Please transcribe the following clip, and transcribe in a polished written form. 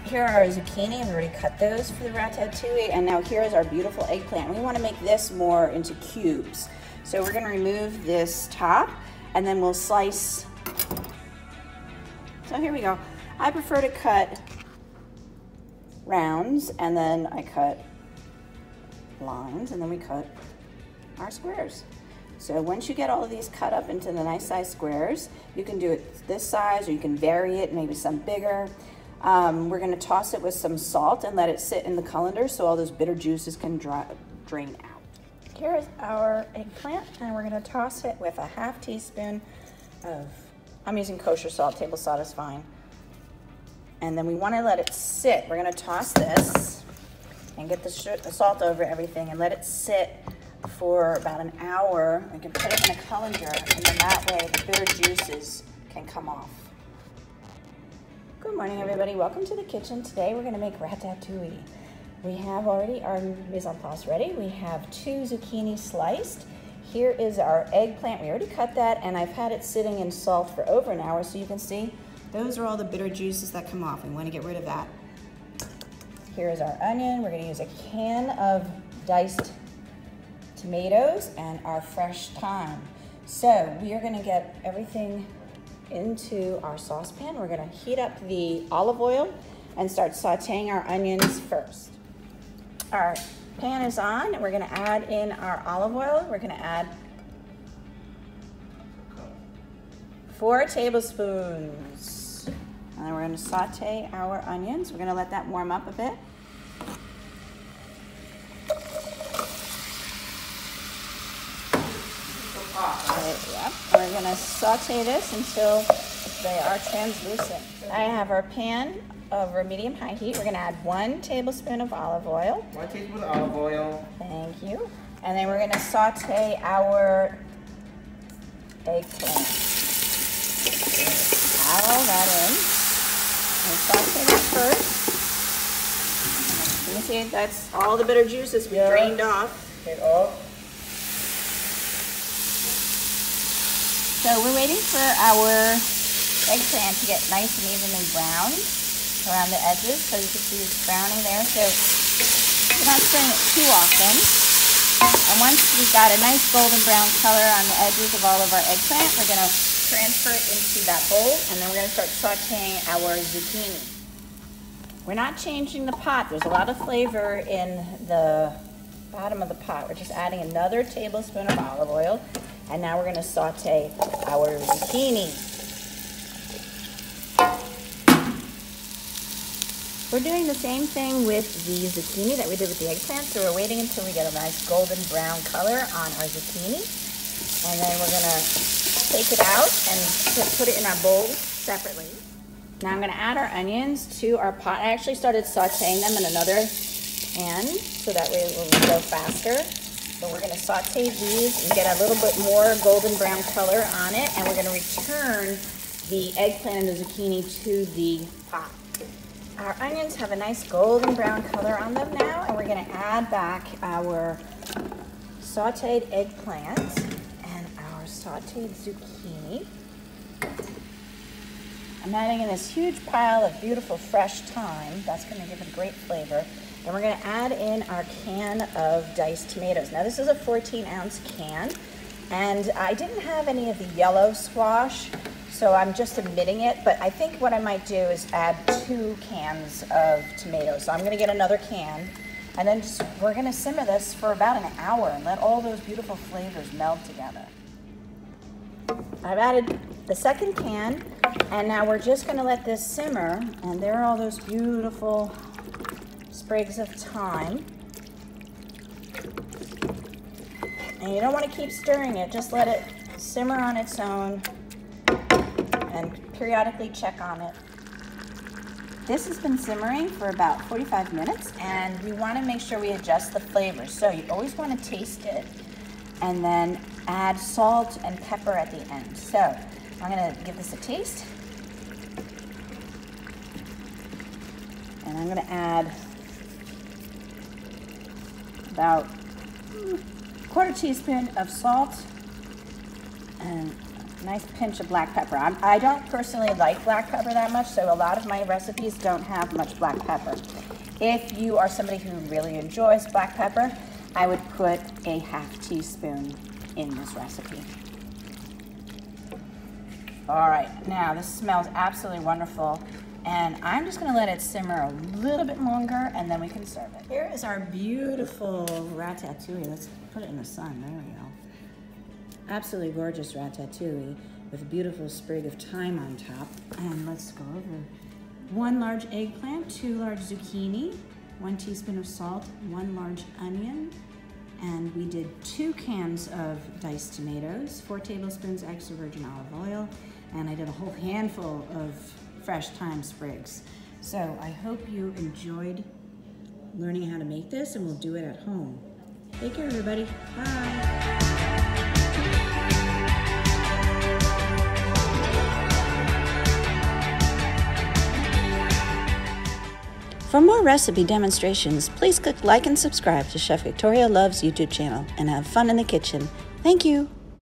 Here are our zucchini. I've already cut those for the ratatouille. And now here's our beautiful eggplant. We want to make this more into cubes. So we're going to remove this top and then we'll slice. So here we go. I prefer to cut rounds and then I cut lines and then we cut our squares. So once you get all of these cut up into the nice size squares, you can do it this size or you can vary it, maybe some bigger. We're going to toss it with some salt and let it sit in the colander so all those bitter juices can drain out. Here is our eggplant and we're going to toss it with a ½ teaspoon of, I'm using kosher salt, table salt is fine. And then we want to let it sit. We're going to toss this and get the salt over everything and let it sit for about an hour. We can put it in a colander and then that way the bitter juices can come off. Good morning, everybody. Welcome to the kitchen. Today we're going to make ratatouille. We have already our mise en place ready. We have 2 zucchini sliced. Here is our eggplant. We already cut that and I've had it sitting in salt for over an hour so you can see those are all the bitter juices that come off. We want to get rid of that. Here is our onion. We're going to use a can of diced tomatoes and our fresh thyme. So we are going to get everything into our saucepan. We're going to heat up the olive oil and start sauteing our onions first. Our pan is on and we're going to add in our olive oil. We're going to add 4 tablespoons. And then we're going to saute our onions. We're going to let that warm up a bit. Yep. We're going to saute this until they are translucent. I have our pan over medium-high heat. We're going to add 1 tablespoon of olive oil. 1 teaspoon of olive oil. Thank you. And then we're going to saute our eggplant. Add all that in. And saute it first. You can see that's all the bitter juices we drained off. Take off. So we're waiting for our eggplant to get nice and evenly browned around the edges. So you can see it's browning there. So we're not stirring it too often. And once we've got a nice golden brown color on the edges of all of our eggplant, we're going to transfer it into that bowl and then we're going to start sauteing our zucchini. We're not changing the pot. There's a lot of flavor in the bottom of the pot. We're just adding another tablespoon of olive oil. And now we're going to saute our zucchini. We're doing the same thing with the zucchini that we did with the eggplant. So we're waiting until we get a nice golden brown color on our zucchini. And then we're going to take it out and put it in our bowl separately. Now I'm going to add our onions to our pot. I actually started sauteing them in another pan so that way it will go faster. So we're going to saute these and get a little bit more golden brown color on it. And we're going to return the eggplant and the zucchini to the pot. Our onions have a nice golden brown color on them now. And we're going to add back our sauteed eggplant and our sauteed zucchini. I'm adding in this huge pile of beautiful fresh thyme. That's going to give it a great flavor. And we're going to add in our can of diced tomatoes. Now this is a 14-ounce can, and I didn't have any of the yellow squash, so I'm just omitting it. But I think what I might do is add 2 cans of tomatoes. So I'm going to get another can, and then we're going to simmer this for about an hour and let all those beautiful flavors meld together. I've added the second can, and now we're just going to let this simmer, and there are all those beautiful sprigs of thyme. And you don't want to keep stirring it, just let it simmer on its own and periodically check on it. This has been simmering for about 45 minutes and we want to make sure we adjust the flavor. So you always want to taste it and then add salt and pepper at the end. So I'm going to give this a taste. And I'm going to add about 1/4 teaspoon of salt and Nice pinch of black pepper. I don't personally like black pepper that much, so a lot of my recipes don't have much black pepper. If you are somebody who really enjoys black pepper, I would put a ½ teaspoon in this recipe. All right, now this smells absolutely wonderful, and I'm just gonna let it simmer a little bit longer, and then we can serve it. Here is our beautiful ratatouille. Let's put it in the sun, there we go. Absolutely gorgeous ratatouille with a beautiful sprig of thyme on top. And let's go over 1 large eggplant, 2 large zucchini, 1 teaspoon of salt, 1 large onion, and we did 2 cans of diced tomatoes, 4 tablespoons extra virgin olive oil, and I did a whole handful of fresh thyme sprigs. So I hope you enjoyed learning how to make this, and we'll do it at home. Take care, everybody. Bye. For more recipe demonstrations, please click like and subscribe to Chef Victoria Loves YouTube channel and have fun in the kitchen. Thank you.